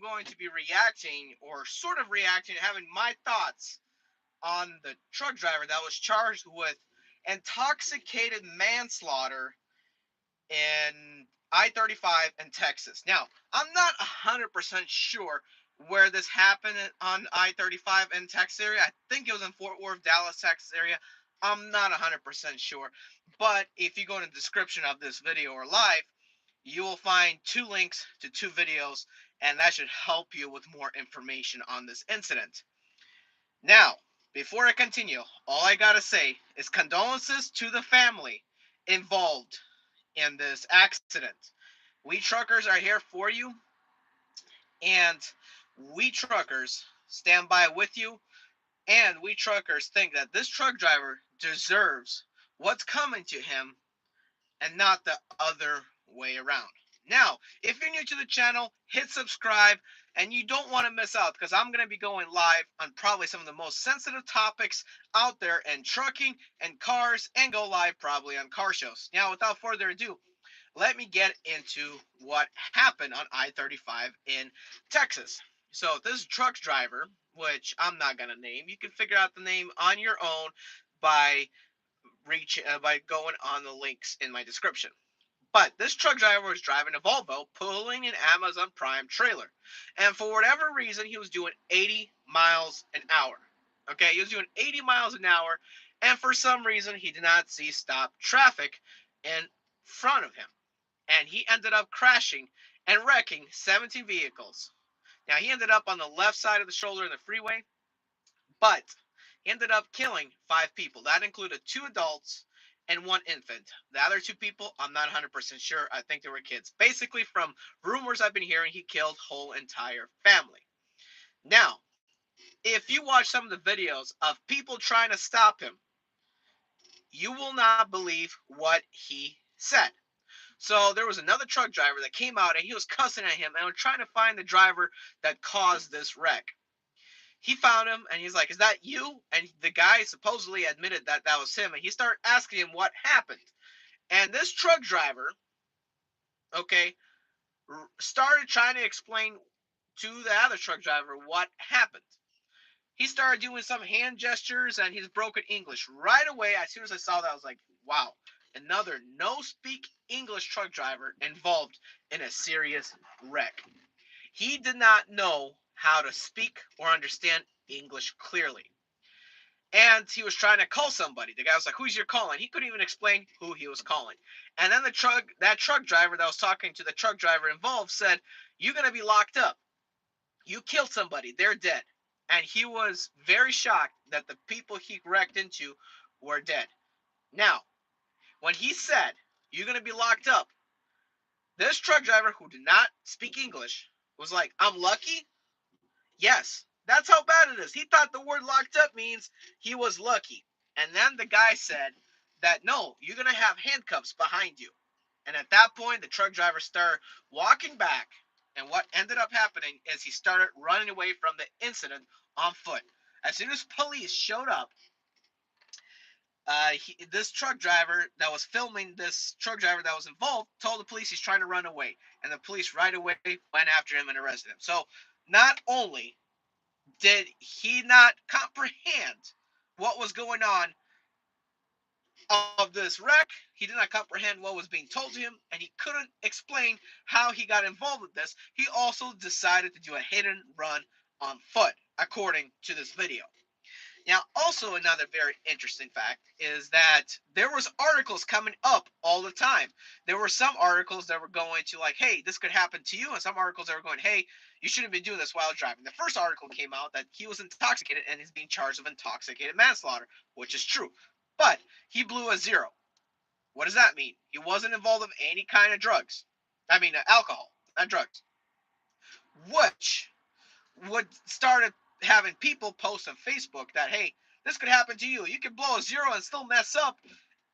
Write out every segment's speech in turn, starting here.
going to be reacting, or sort of reacting, having my thoughts on the truck driver that was charged with intoxicated manslaughter in I-35 in Texas. Now, I'm not 100% sure where this happened on I-35 in Texas area. I think it was in Fort Worth, Dallas, Texas area. I'm not 100% sure. But if you go in the description of this video or live, you will find two links to two videos, and that should help you with more information on this incident. Now, before I continue, all I gotta say is condolences to the family involved in this accident. We truckers are here for you, and we truckers stand by with you, and we truckers think that this truck driver deserves what's coming to him and not the other way around. Now, if you're new to the channel, hit subscribe, and you don't want to miss out because I'm going to be going live on probably some of the most sensitive topics out there in trucking and cars, and go live probably on car shows. Now, without further ado, let me get into what happened on I-35 in Texas. So this truck driver, which I'm not going to name, you can figure out the name on your own by by going on the links in my description. But this truck driver was driving a Volvo, pulling an Amazon Prime trailer. And for whatever reason, he was doing 80 miles an hour. Okay, he was doing 80 miles an hour. And for some reason, he did not see stop traffic in front of him. And he ended up crashing and wrecking 17 vehicles. Now, he ended up on the left side of the shoulder in the freeway, but he ended up killing 5 people. That included 2 adults and 1 infant. The other 2 people, I'm not 100% sure. I think they were kids. Basically, from rumors I've been hearing, he killed whole entire family. Now, if you watch some of the videos of people trying to stop him, you will not believe what he said. So there was another truck driver that came out and he was cussing at him and was trying to find the driver that caused this wreck. He found him and he's like, "Is that you?" And the guy supposedly admitted that that was him. And he started asking him what happened. And this truck driver, okay, started trying to explain to the other truck driver what happened. He started doing some hand gestures and his broken English. Right away, as soon as I saw that, I was like, wow, another no speak English truck driver involved in a serious wreck. He did not know how to speak or understand English clearly. And he was trying to call somebody. The guy was like, "Who's your calling?" He couldn't even explain who he was calling. And then that truck driver that was talking to the truck driver involved said, "You're going to be locked up. You killed somebody. They're dead." And he was very shocked that the people he wrecked into were dead. Now, when he said, "You're going to be locked up," this truck driver who did not speak English was like, "I'm lucky?" Yes, that's how bad it is. He thought the word locked up means he was lucky. And then the guy said that, "No, you're going to have handcuffs behind you." And at that point, the truck driver started walking back. And what ended up happening is he started running away from the incident on foot. As soon as police showed up, this truck driver that was filming, this truck driver that was involved, told the police he's trying to run away. And the police right away went after him and arrested him. So not only did he not comprehend what was going on of this wreck, he did not comprehend what was being told to him, and he couldn't explain how he got involved with this. He also decided to do a hit and run on foot, according to this video. Now, also another very interesting fact is that there was articles coming up all the time. There were some articles that were going to like, "Hey, this could happen to you," and some articles that were going, "Hey, you shouldn't be doing this while driving." The first article came out that he was intoxicated and is being charged of intoxicated manslaughter, which is true. But he blew a zero. What does that mean? He wasn't involved in any kind of drugs. I mean, alcohol, not drugs. Which would started having people post on Facebook that, "Hey, this could happen to you. You could blow a zero and still mess up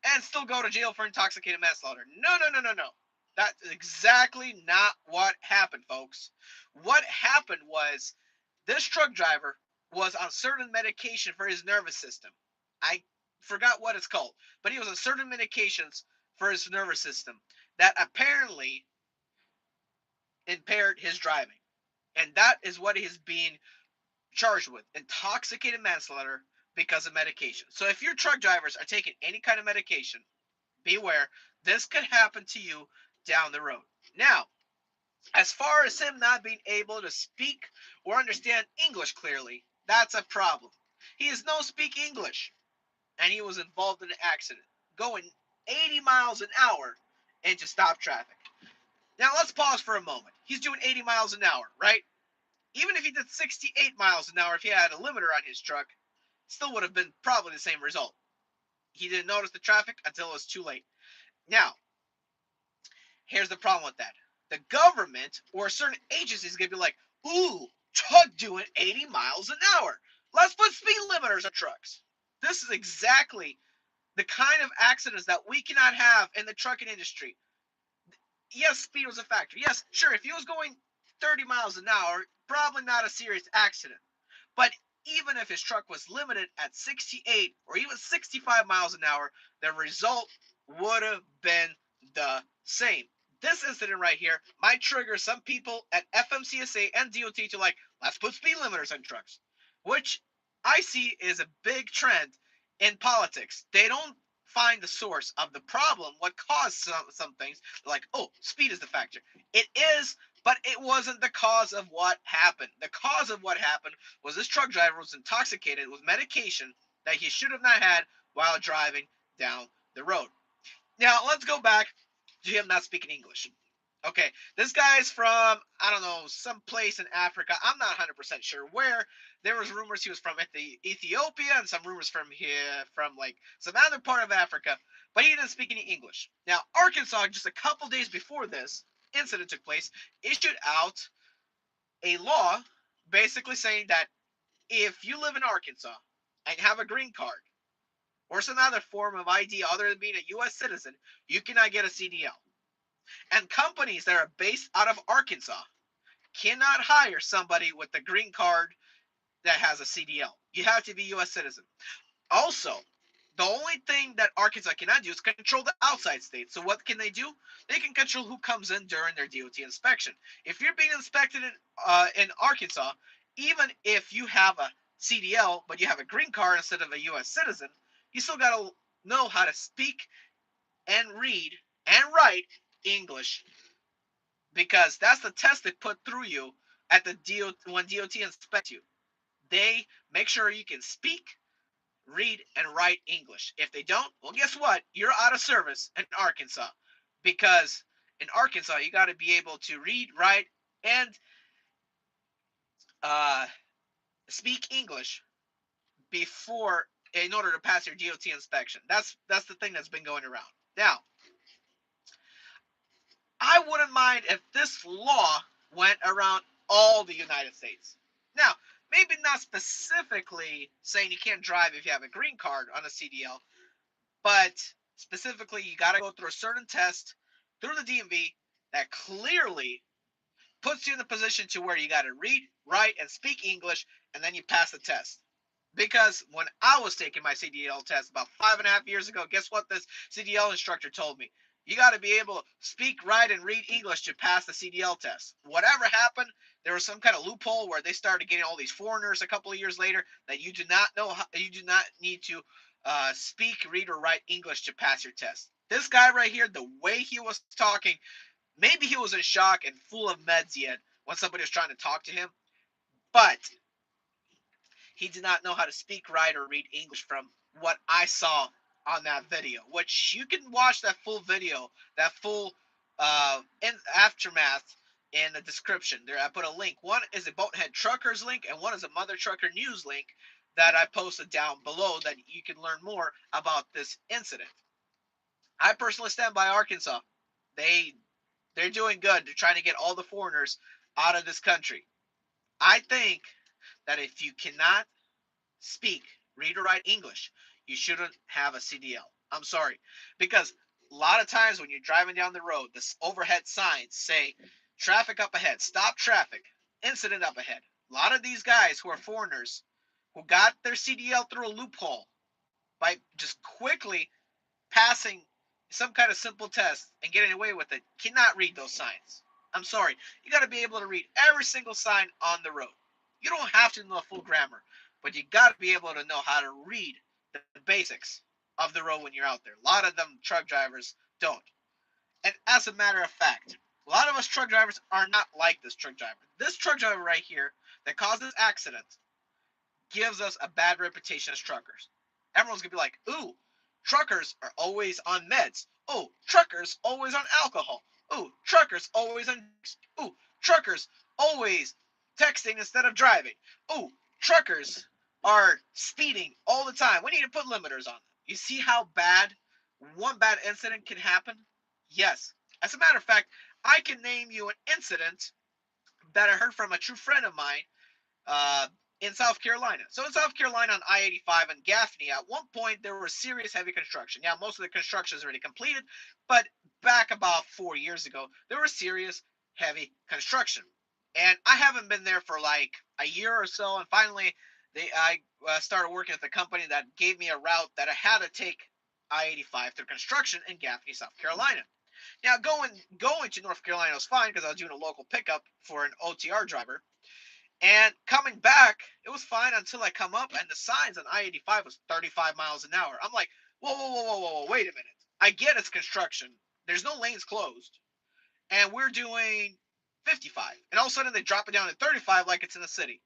and still go to jail for intoxicated manslaughter." No, no, no, no, no. That's exactly not what happened, folks. What happened was this truck driver was on certain medication for his nervous system. I forgot what it's called, but he was on certain medications for his nervous system that apparently impaired his driving. And that is what he's being charged with: intoxicated manslaughter because of medication. So if your truck drivers are taking any kind of medication, beware, this could happen to you down the road. Now, as far as him not being able to speak or understand English clearly, that's a problem. He is no speak English, and he was involved in an accident, going 80 miles an hour into stop traffic. Now let's pause for a moment. He's doing 80 miles an hour, right? Even if he did 68 miles an hour, if he had a limiter on his truck, still would have been probably the same result. He didn't notice the traffic until it was too late. Now, here's the problem with that. The government or certain agencies is going to be like, ooh, truck doing 80 miles an hour. Let's put speed limiters on trucks. This is exactly the kind of accidents that we cannot have in the trucking industry. Yes, speed was a factor. Yes, sure, if he was going 30 miles an hour, probably not a serious accident. But even if his truck was limited at 68 or even 65 miles an hour, the result would have been the same. This incident right here might trigger some people at FMCSA and DOT to like, let's put speed limiters on trucks, which I see is a big trend in politics. They don't find the source of the problem, what caused some things. Like, oh, speed is the factor. It is, but it wasn't the cause of what happened. The cause of what happened was this truck driver was intoxicated with medication that he should have not had while driving down the road. Now, let's go back to him not speaking English. Okay, this guy's from, I don't know, some place in Africa. I'm not 100% sure where. There was rumors he was from Ethiopia and some rumors from here, from like some other part of Africa, but he didn't speak any English. Now, Arkansas, just a couple days before this incident took place, issued out a law basically saying that if you live in Arkansas and have a green card or some other form of ID other than being a U.S. citizen, you cannot get a CDL. And companies that are based out of Arkansas cannot hire somebody with a green card that has a CDL. You have to be U.S. citizen. Also, the only thing that Arkansas cannot do is control the outside states. So what can they do? They can control who comes in during their DOT inspection. If you're being inspected in Arkansas, even if you have a CDL but you have a green card instead of a U.S. citizen, you still got to know how to speak and read and write English, because that's the test they put through you at the DOT when DOT inspects you. They make sure you can speak, read, and write English. If they don't, well, guess what? You're out of service in Arkansas, because in Arkansas you got to be able to read, write, and uh, speak English before in order to pass your DOT inspection. That's the thing that's been going around. Now, I wouldn't mind if this law went around all the United States. Now, maybe not specifically saying you can't drive if you have a green card on a CDL, but specifically you got to go through a certain test through the DMV that clearly puts you in the position to where you got to read, write, and speak English, and then you pass the test. Because when I was taking my CDL test about 5.5 years ago, guess what this CDL instructor told me? You got to be able to speak, write, and read English to pass the CDL test. Whatever happened, there was some kind of loophole where they started getting all these foreigners a couple of years later that you do not know, you do not need to speak, read, or write English to pass your test. This guy right here, the way he was talking, maybe he was in shock and full of meds yet when somebody was trying to talk to him, but he did not know how to speak, write, or read English from what I saw on that video, which you can watch that full video, that full aftermath in the description. There, I put a link. One is a Boathead Truckers link, and one is a Mother Trucker News link that I posted down below that you can learn more about this incident. I personally stand by Arkansas. They're doing good. They're trying to get all the foreigners out of this country. I think that if you cannot speak, read, or write English, you shouldn't have a CDL. I'm sorry. Because a lot of times when you're driving down the road, the overhead signs say, traffic up ahead, stop traffic, incident up ahead. A lot of these guys who are foreigners who got their CDL through a loophole by just quickly passing some kind of simple test and getting away with it cannot read those signs. I'm sorry. You got to be able to read every single sign on the road. You don't have to know full grammar, but you got to be able to know how to read the basics of the road when you're out there. A lot of them truck drivers don't. And as a matter of fact, a lot of us truck drivers are not like this truck driver. This truck driver right here that caused this accident gives us a bad reputation as truckers. Everyone's gonna be like, ooh, truckers are always on meds. Oh, truckers always on alcohol. Ooh, truckers always on drugs. Ooh, truckers always texting instead of driving. Ooh, truckers are speeding all the time. We need to put limiters on them. You see how bad one bad incident can happen? Yes. As a matter of fact, I can name you an incident that I heard from a true friend of mine uh, in South Carolina. So in South Carolina on I-85 and Gaffney, at one point there was serious heavy construction. Now most of the construction is already completed, but back about 4 years ago, there was serious heavy construction. And I haven't been there for like a year or so, and finally I started working at the company that gave me a route that I had to take I-85 through construction in Gaffney, South Carolina. Now going to North Carolina was fine because I was doing a local pickup for an OTR driver. And coming back, it was fine until I come up and the signs on I-85 was 35 miles an hour. I'm like, whoa, whoa, whoa, whoa, whoa, wait a minute. I get it's construction. There's no lanes closed. And we're doing 55. And all of a sudden they drop it down to 35 like it's in the city.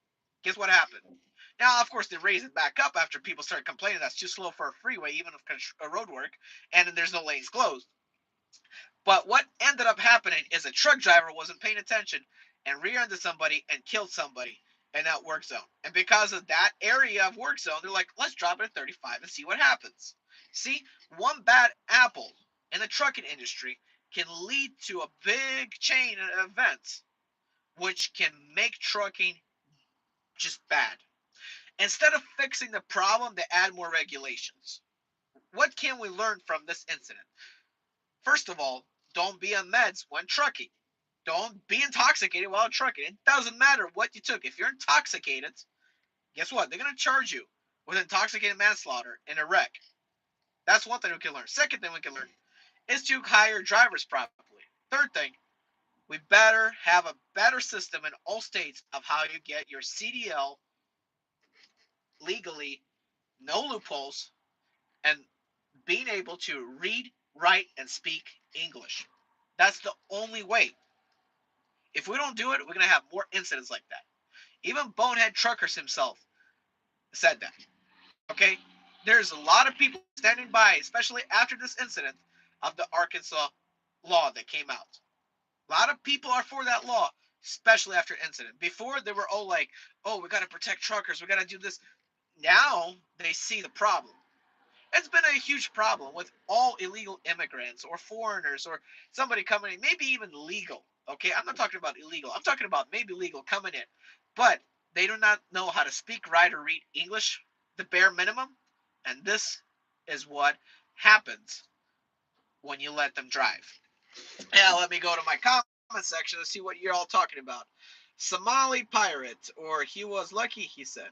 Guess what happened? Now, of course, they raise it back up after people start complaining that's too slow for a freeway, even if road work, and then there's no lanes closed. But what ended up happening is a truck driver wasn't paying attention and rear-ended somebody and killed somebody in that work zone. And because of that area of work zone, they're like, let's drop it at 35 and see what happens. See, one bad apple in the trucking industry can lead to a big chain of events which can make trucking just bad. Instead of fixing the problem, they add more regulations. What can we learn from this incident? First of all, don't be on meds when trucking. Don't be intoxicated while trucking. It doesn't matter what you took. If you're intoxicated, guess what? They're going to charge you with intoxicated manslaughter in a wreck. That's one thing we can learn. Second thing we can learn is to hire drivers properly. Third thing, we better have a better system in all states of how you get your CDL legally, no loopholes, and being able to read, write, and speak English. That's the only way. If we don't do it, we're going to have more incidents like that. Even Bonehead Truckers himself said that. Okay? There's a lot of people standing by, especially after this incident of the Arkansas law that came out. A lot of people are for that law, especially after incident. Before, they were all like, oh, we got to protect truckers. We got to do this. Now, they see the problem. It's been a huge problem with all illegal immigrants or foreigners or somebody coming in, maybe even legal. Okay, I'm not talking about illegal. I'm talking about maybe legal coming in, but they do not know how to speak, write, or read English, the bare minimum. And this is what happens when you let them drive. Now, let me go to my comment section to see what you're all talking about. Somali pirate, or he was lucky, he said.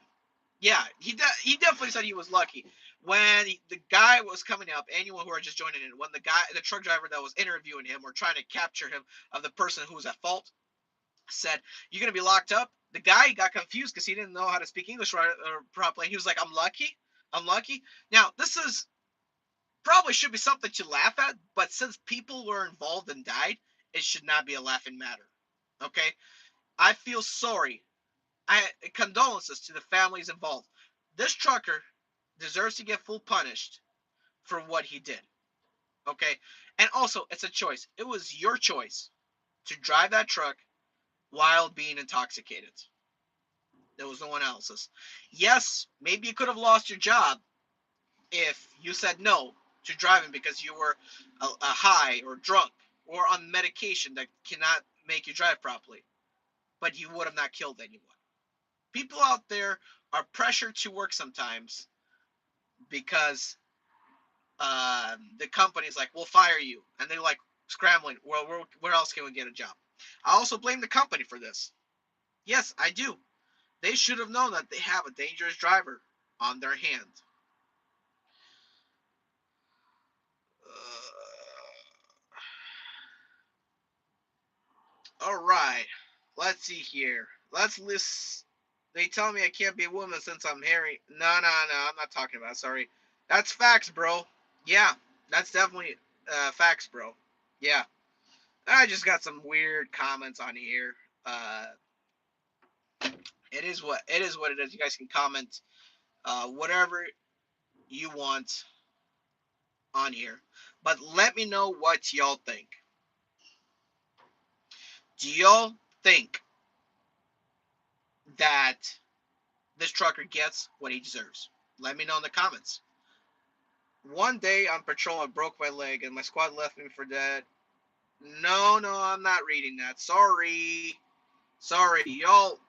Yeah, he definitely said he was lucky. When the guy was coming up, anyone who are just joining in, when the truck driver that was interviewing him or trying to capture him of the person who was at fault said, "You're gonna be locked up." The guy got confused because he didn't know how to speak English right properly. He was like, "I'm lucky, I'm lucky." Now this is probably should be something to laugh at, but since people were involved and died, it should not be a laughing matter. Okay, I feel sorry. Condolences to the families involved. This trucker deserves to get full punished for what he did. Okay? And also, it's a choice. It was your choice to drive that truck while being intoxicated. There was no one else's. Yes, maybe you could have lost your job if you said no to driving because you were a high or drunk or on medication that cannot make you drive properly. But you would have not killed anyone. People out there are pressured to work sometimes because the company's like, we'll fire you. And they're like scrambling, well, where else can we get a job? I also blame the company for this. Yes, I do. They should have known that they have a dangerous driver on their hand. All right. Let's see here. Let's list. They tell me I can't be a woman since I'm hairy. No, no, no. I'm not talking about. Sorry. That's facts, bro. Yeah, that's definitely facts, bro. Yeah. I just got some weird comments on here. Uh, it is. What it is. You guys can comment whatever you want on here, but let me know what y'all think. Do y'all think that this trucker gets what he deserves? Let me know in the comments. One day on patrol, I broke my leg and my squad left me for dead. No, no, I'm not reading that. Sorry, sorry, y'all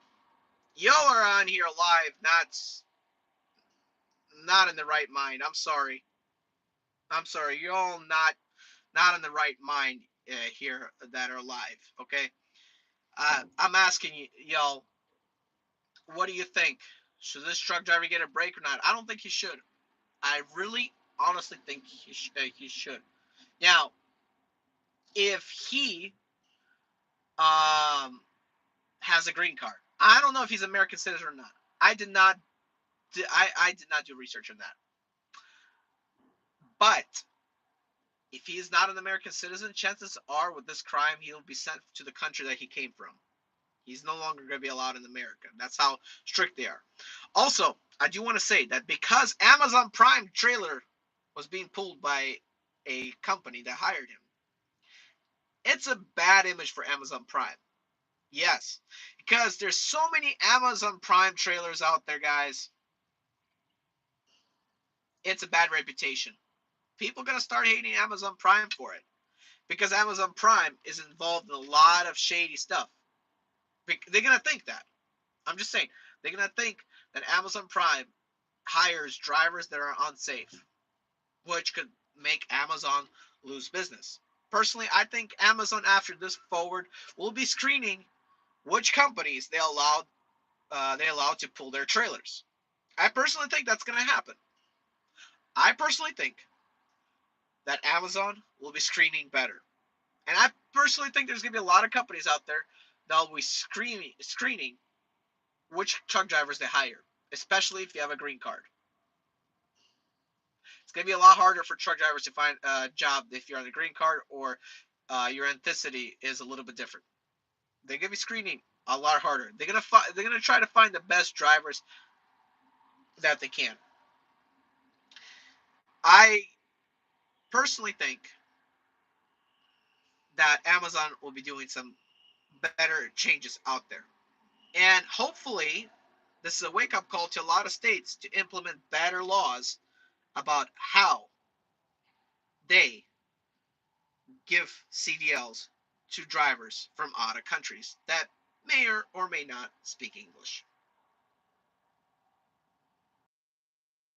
are on here alive, not in the right mind. I'm sorry. I'm sorry. Y'all not in the right mind here that are alive. Okay. I'm asking y'all, what do you think? Should this truck driver get a break or not? I don't think he should. I really, honestly think he should. Now, if he um has a green card, I don't know if he's an American citizen or not. I did not. I did not do research on that. But if he is not an American citizen, chances are with this crime he'll be sent to the country that he came from. He's no longer going to be allowed in America. That's how strict they are. Also, I do want to say that because Amazon Prime trailer was being pulled by a company that hired him, it's a bad image for Amazon Prime. Yes, because there's so many Amazon Prime trailers out there, guys. It's a bad reputation. People are going to start hating Amazon Prime for it because Amazon Prime is involved in a lot of shady stuff. They're going to think that. I'm just saying. They're going to think that Amazon Prime hires drivers that are unsafe, which could make Amazon lose business. Personally, I think Amazon after this forward will be screening which companies they allow to pull their trailers. I personally think that's going to happen. I personally think that Amazon will be screening better. And I personally think there's going to be a lot of companies out there that will be screening which truck drivers they hire, especially if you have a green card. It's going to be a lot harder for truck drivers to find a job if you're on a green card or your ethnicity is a little bit different. They're going to be screening a lot harder. They're going to try to find the best drivers that they can. I personally think that Amazon will be doing some better changes out there. And hopefully, this is a wake up call to a lot of states to implement better laws about how they give CDLs to drivers from other countries that may or may not speak English.